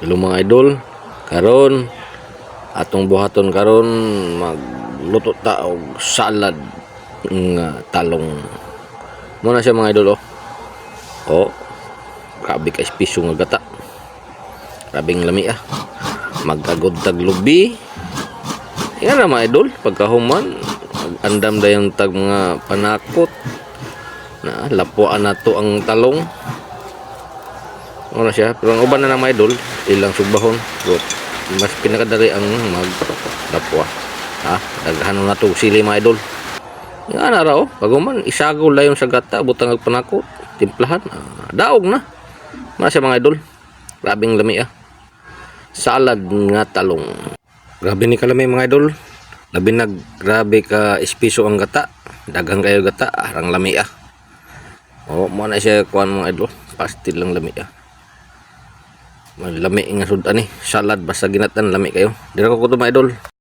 Hello mga idol, karon atong buhaton karon magluto ta og salad nga talong. Muna siya mga idol oh. Grabe ka piso nga gata. Grabing lami Magagod tag lubi. Yan na mga idol, pagkahuman andam dayon tag mga panakot. Na lapuan nato ang talong. Ano siya, pero ang uban na ng mga idol, ilang subahon. Pero mas pinakadali ang magdapwa. Daghan na to sili mga idol. Yan na raw, paguman isagaw layon sa gata, butang agpanakot, timplahan, daog na. Ano siya mga idol, grabing lami salad nga talong. Grabe ni kalami mga idol. Labi grabe ka espiso ang gata. Daghang kayo gata, arang lami mo na siya kuan mga idol, pastil lang lami Lami nga sudan salad basta ginatan lami kayo. Dira ko to mga idol.